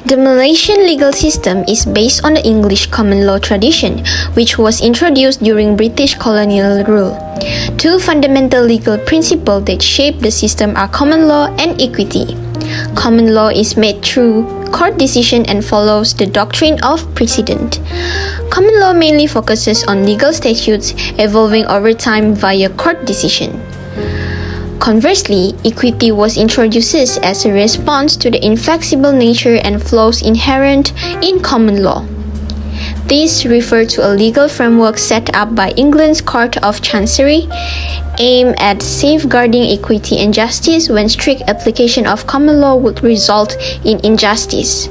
The Malaysian legal system is based on the English common law tradition, which was introduced during British colonial rule. Two fundamental legal principles that shape the system are common law and equity. Common law is made through court decision and follows the doctrine of precedent. Common law mainly focuses on legal statutes evolving over time via court decision. Conversely, equity was introduced as a response to the inflexible nature and flaws inherent in common law. These refer to a legal framework set up by England's Court of Chancery, aimed at safeguarding equity and justice when strict application of common law would result in injustice.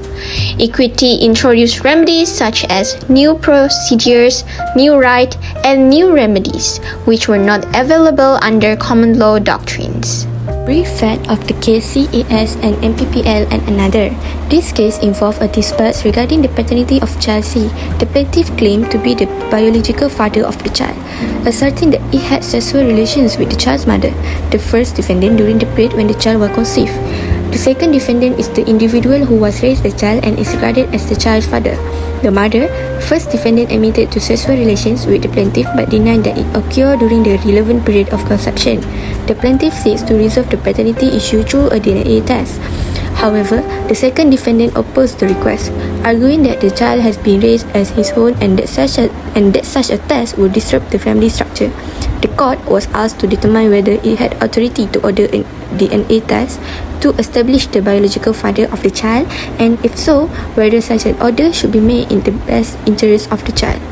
Equity introduced remedies such as new procedures, new rights, and new remedies, which were not available under common law doctrines. Brief fact of the case CAS and MPPL and another. This case involved a dispute regarding the paternity of child C. The plaintiff claimed to be the biological father of the child, asserting that he had sexual relations with the child's mother, the first defendant during the period when the child was conceived. The second defendant is the individual who was raised the child and is regarded as the child's father. The mother, first defendant, admitted to sexual relations with the plaintiff but denied that it occurred during the relevant period of conception. The plaintiff seeks to resolve the paternity issue through a DNA test. However, the second defendant opposed the request, arguing that the child has been raised as his own and that such a test would disrupt the family structure. The court was asked to determine whether it had authority to order a DNA test to establish the biological father of the child, and if so, whether such an order should be made in the best interest of the child.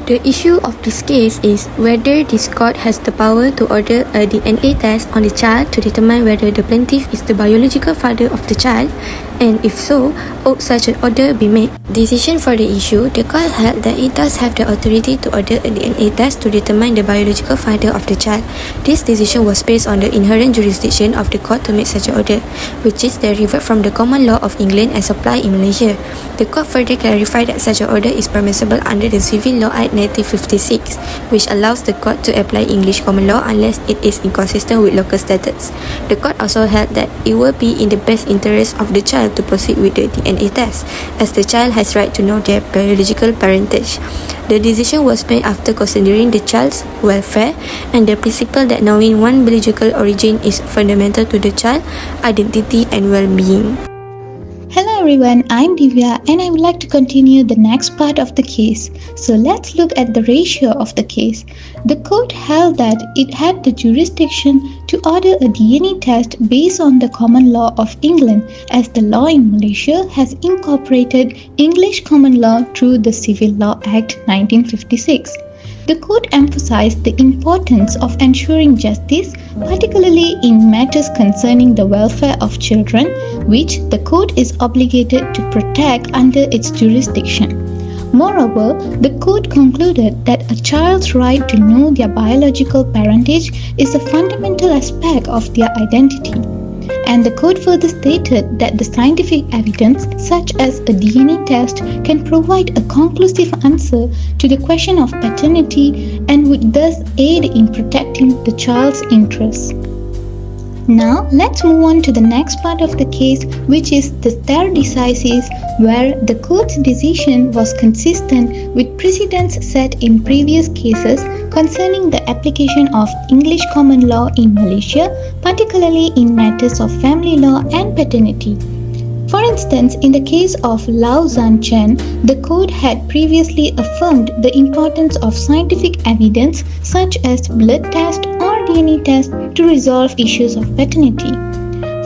The issue of this case is whether this court has the power to order a DNA test on the child to determine whether the plaintiff is the biological father of the child, and if so, ought such an order be made. Decision for the issue, the court held that it does have the authority to order a DNA test to determine the biological father of the child. This decision was based on the inherent jurisdiction of the court to make such an order, which is derived from the common law of England as applied in Malaysia. The court further clarified that such an order is permissible under the Civil Law Act 1956, which allows the court to apply English common law unless it is inconsistent with local statutes. The court also held that it will be in the best interest of the child to proceed with the DNA test, as the child has right to know their biological parentage. The decision was made after considering the child's welfare and the principle that knowing one's biological origin is fundamental to the child's identity and well-being. Hello everyone, I'm Divya and I would like to continue the next part of the case. So let's look at the ratio of the case. The court held that it had the jurisdiction to order a DNA test based on the common law of England, as the law in Malaysia has incorporated English common law through the Civil Law Act 1956. The court emphasized the importance of ensuring justice, particularly in matters concerning the welfare of children, which the court is obligated to protect under its jurisdiction. Moreover, the court concluded that a child's right to know their biological parentage is a fundamental aspect of their identity. And the court further stated that the scientific evidence, such as a DNA test, can provide a conclusive answer to the question of paternity and would thus aid in protecting the child's interests. Now, let's move on to the next part of the case, which is the stare decisis, where the court's decision was consistent with precedents set in previous cases concerning the application of English common law in Malaysia, particularly in matters of family law and paternity. For instance, in the case of Lau Zan Chen, the court had previously affirmed the importance of scientific evidence such as blood test or DNA test to resolve issues of paternity.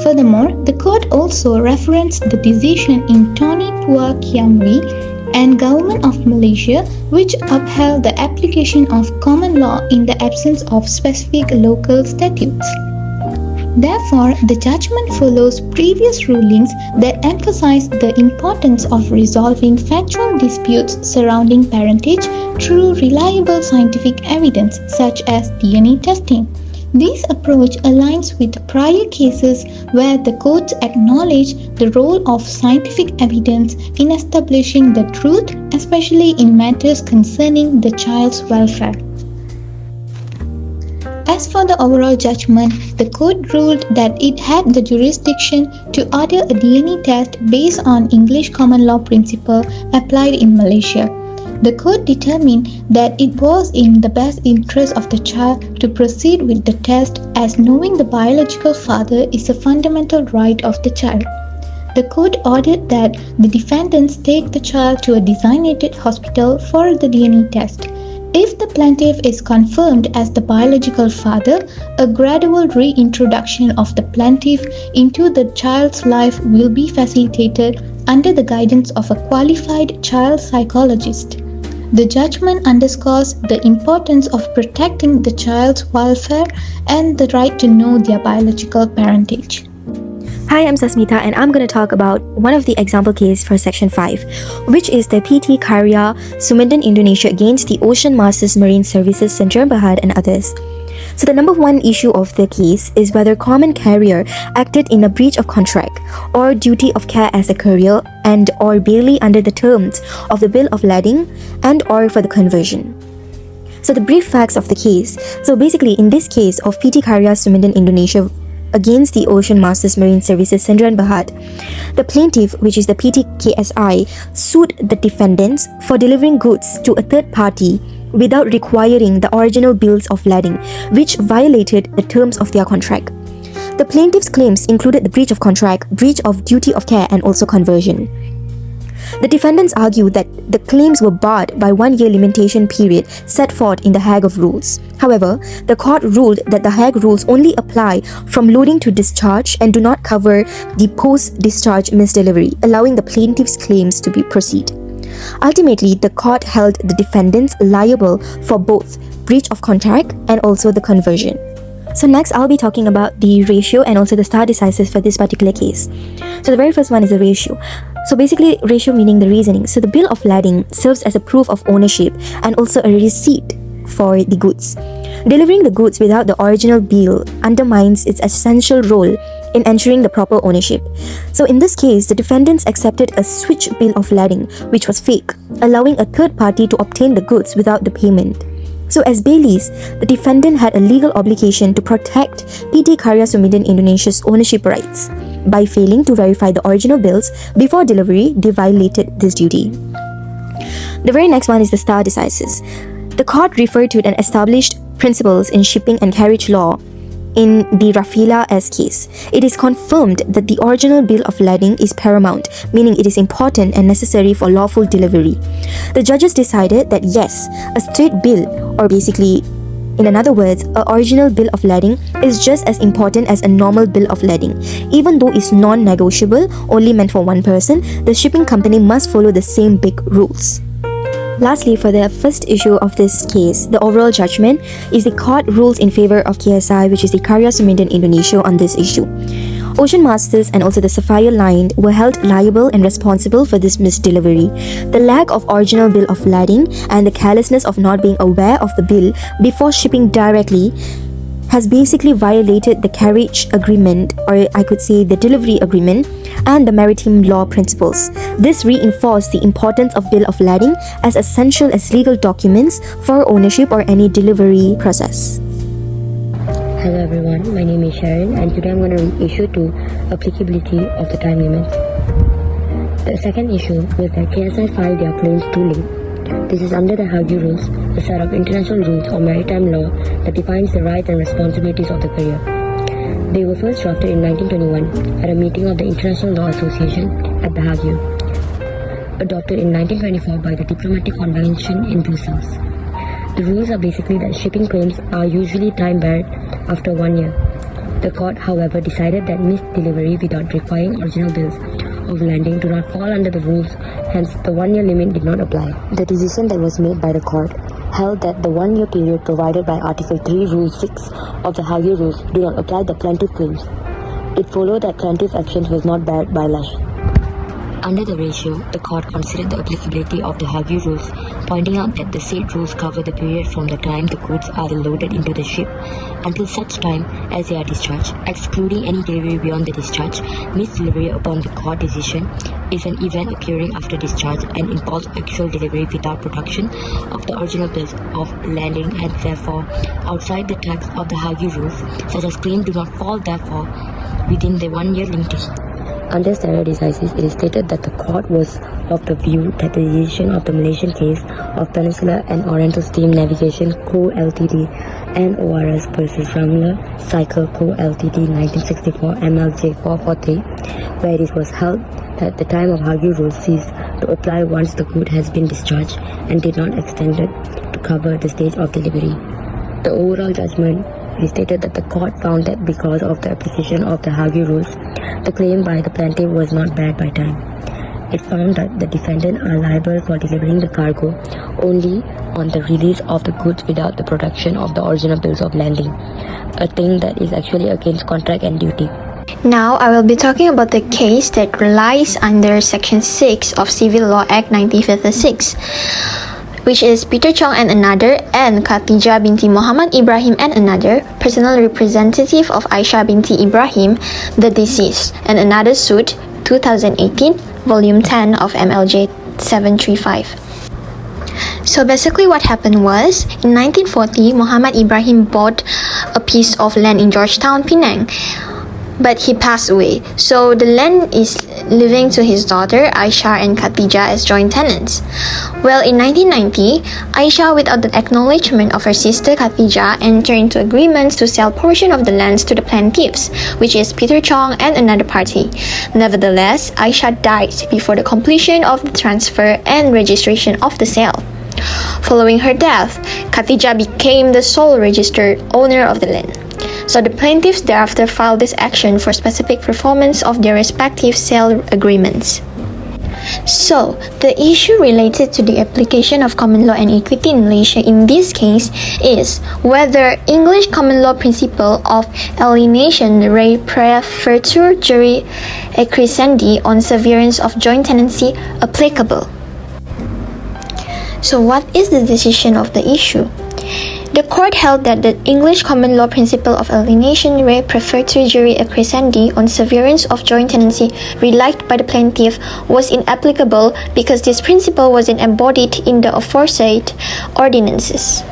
Furthermore, the court also referenced the decision in Tony Pua Kiamri and Government of Malaysia, which upheld the application of common law in the absence of specific local statutes. Therefore, the judgment follows previous rulings that emphasize the importance of resolving factual disputes surrounding parentage through reliable scientific evidence such as DNA testing. This approach aligns with prior cases where the courts acknowledged the role of scientific evidence in establishing the truth, especially in matters concerning the child's welfare. As for the overall judgment, the court ruled that it had the jurisdiction to order a DNA test based on English common law principle applied in Malaysia. The court determined that it was in the best interest of the child to proceed with the test, as knowing the biological father is a fundamental right of the child. The court ordered that the defendants take the child to a designated hospital for the DNA test. If the plaintiff is confirmed as the biological father, a gradual reintroduction of the plaintiff into the child's life will be facilitated under the guidance of a qualified child psychologist. The judgment underscores the importance of protecting the child's welfare and the right to know their biological parentage. Hi, I'm Sasmita and I'm going to talk about one of the example case for Section 5, which is the PT Karya Sumindan Indonesia against the Ocean Masters Marine Services Sdn Bhd and others. So the number one issue of the case is whether common carrier acted in a breach of contract or duty of care as a courier and or barely under the terms of the bill of lading and or for the conversion. So the brief facts of the case. So basically in this case of PT Karya Sumindan Indonesia against the Ocean Masters Marine Services Sdn Bhd, the plaintiff, which is the PT KSI, sued the defendants for delivering goods to a third party without requiring the original bills of lading, which violated the terms of their contract. The plaintiff's claims included the breach of contract, breach of duty of care, and also conversion. The defendants argue that the claims were barred by 1 year limitation period set forth in the Hague of Rules. However, the court ruled that the Hague Rules only apply from loading to discharge and do not cover the post-discharge misdelivery, allowing the plaintiff's claims to proceed. Ultimately, the court held the defendants liable for both breach of contract and also the conversion. So next, I'll be talking about the ratio and also the stare decisis for this particular case. So the very first one is the ratio. So basically, ratio meaning the reasoning. So the bill of lading serves as a proof of ownership and also a receipt for the goods. Delivering the goods without the original bill undermines its essential role in ensuring the proper ownership. So in this case, the defendants accepted a switch bill of lading, which was fake, allowing a third party to obtain the goods without the payment. So as bailees, the defendant had a legal obligation to protect PT Karya Sumindan Indonesia's ownership rights. By failing to verify the original bills before delivery, they violated this duty. The very next one is the stare decisis. The court referred to an established principles in shipping and carriage law in the Rafila S case. It is confirmed that the original bill of lading is paramount, meaning it is important and necessary for lawful delivery. The judges decided that yes, a straight bill, or basically, in other words, an original bill of lading is just as important as a normal bill of lading. Even though it's non-negotiable, only meant for one person, the shipping company must follow the same big rules. Lastly, for the first issue of this case, the overall judgment is the court rules in favor of KSI, which is the Karya Sumindan Indonesia, on this issue. Ocean Masters and also the Sapphire Line were held liable and responsible for this misdelivery. The lack of original bill of lading and the carelessness of not being aware of the bill before shipping directly has basically violated the carriage agreement, or I could say the delivery agreement, and the maritime law principles. This reinforced the importance of bill of lading as essential as legal documents for ownership or any delivery process. Hello everyone, my name is Sharon and today I'm going to read issue 2, applicability of the time limits. The second issue was that KSI filed their claims too late. This is under the Hague Rules, a set of international rules or maritime law that defines the rights and responsibilities of the courier. They were first drafted in 1921 at a meeting of the International Law Association at The Hague, adopted in 1924 by the Diplomatic Convention in Brussels. The rules are basically that shipping claims are usually time-barred after 1 year. The court, however, decided that missed delivery without requiring original bills of landing do not fall under the rules, hence the 1 year limit did not apply. The decision that was made by the court held that the 1 year period provided by Article 3, Rule 6 of the Hague Rules do not apply the plaintiff claims. It followed that plaintiff actions was not barred by law. Under the ratio, the court considered the applicability of the Hague rules, pointing out that the said rules cover the period from the time the goods are loaded into the ship until such time as they are discharged, excluding any delivery beyond the discharge. Misdelivery upon the court decision is an event occurring after discharge and involves actual delivery without production of the original place of landing and therefore outside the text of the Hague rules. Such as claims do not fall therefore within the 1 year limitation. Under stare decisis, it is stated that the court was of the view that the decision of the Malaysian case of Peninsular and Oriental Steam Navigation Co. Ltd. and ORS versus Ramla Cycle Co. Ltd. 1964 MLJ 443, where it was held that the time of Hague rules ceased to apply once the good has been discharged and did not extend it to cover the stage of delivery. The overall judgment stated that the court found that because of the application of the Hague rules, the claim by the plaintiff was not barred by time. It found that the defendant are liable for delivering the cargo only on the release of the goods without the production of the original bills of lading, a thing that is actually against contract and duty. Now I will be talking about the case that lies under Section 6 of Civil Law Act 1956. Which is Peter Chong and another, and Khatijah binti Muhammad Ibrahim and another, personal representative of Aisyah binti Ibrahim, the deceased, and another suit, 2018, Volume 10 of MLJ 735. So basically what happened was, in 1940, Muhammad Ibrahim bought a piece of land in Georgetown, Penang. But he passed away, so the land is leaving to his daughter Aisyah and Khatijah as joint tenants. Well, in 1990, Aisyah, without the acknowledgement of her sister Khatijah, entered into agreements to sell portion of the lands to the plaintiffs, which is Peter Chong and another party. Nevertheless, Aisyah died before the completion of the transfer and registration of the sale. Following her death, Khatijah became the sole registered owner of the land. So the plaintiffs thereafter filed this action for specific performance of their respective sale agreements. So, the issue related to the application of common law and equity in Malaysia in this case is whether English common law principle of alienation re praefertur juri accrescendi on severance of joint tenancy applicable. So what is the decision of the issue? The court held that the English common law principle of alienation re praefertur juri accrescendi on severance of joint tenancy relied by the plaintiff was inapplicable because this principle wasn't embodied in the aforesaid ordinances.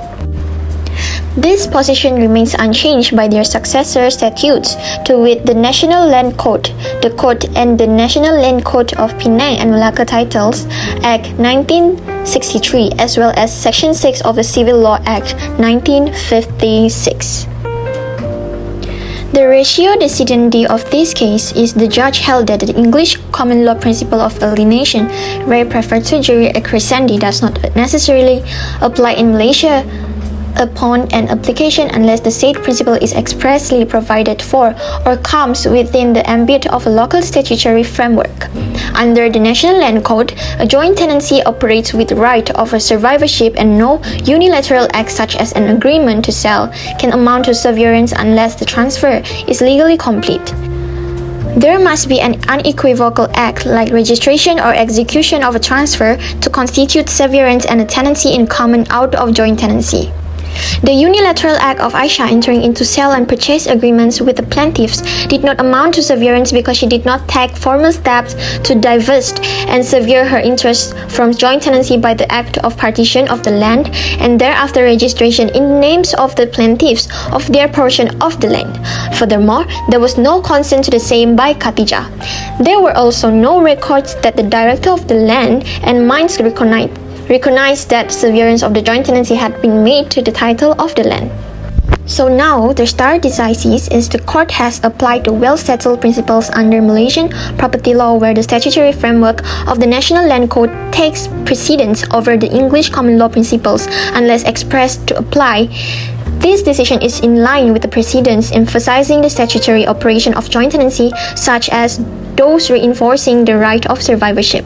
This position remains unchanged by their successor statutes, to wit the National Land Code, the Code and the National Land Code of Penang and Malacca Titles Act 1963, as well as Section 6 of the Civil Law Act 1956. The ratio decidendi of this case is the judge held that the English common law principle of alienation re praefertur juri accrescendi does not necessarily apply in Malaysia upon an application unless the said principle is expressly provided for or comes within the ambit of a local statutory framework. Under the National Land Code, a joint tenancy operates with right of a survivorship, and no unilateral act such as an agreement to sell can amount to severance unless the transfer is legally complete. There must be an unequivocal act like registration or execution of a transfer to constitute severance and a tenancy in common out of joint tenancy. The unilateral act of Aisyah entering into sale and purchase agreements with the plaintiffs did not amount to severance because she did not take formal steps to divest and sever her interest from joint tenancy by the act of partition of the land and thereafter registration in names of the plaintiffs of their portion of the land. Furthermore, there was no consent to the same by Khatijah. There were also no records that the director of the land and mines recognized that severance of the joint tenancy had been made to the title of the land. So now, the stare decisis is the court has applied the well-settled principles under Malaysian property law where the statutory framework of the National Land Code takes precedence over the English common law principles unless expressed to apply. This decision is in line with the precedents emphasizing the statutory operation of joint tenancy, such as those reinforcing the right of survivorship.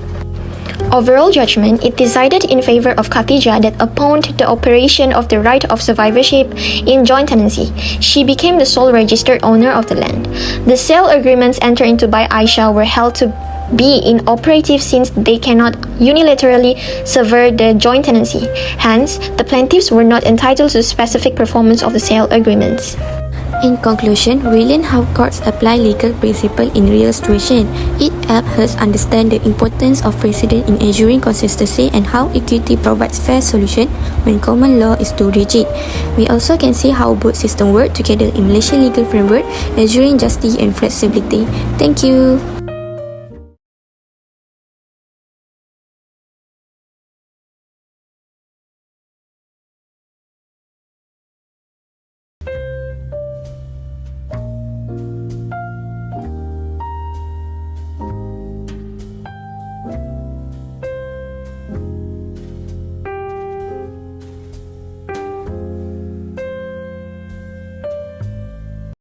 Overall judgment, it decided in favor of Khatijah that upon the operation of the right of survivorship in joint tenancy, she became the sole registered owner of the land. The sale agreements entered into by Aisyah were held to be inoperative since they cannot unilaterally sever the joint tenancy. Hence, the plaintiffs were not entitled to specific performance of the sale agreements. In conclusion, we learn how courts apply legal principle in real situation. It helps us understand the importance of precedent in ensuring consistency and how equity provides fair solution when common law is too rigid. We also can see how both systems work together in Malaysian legal framework, ensuring justice and flexibility. Thank you.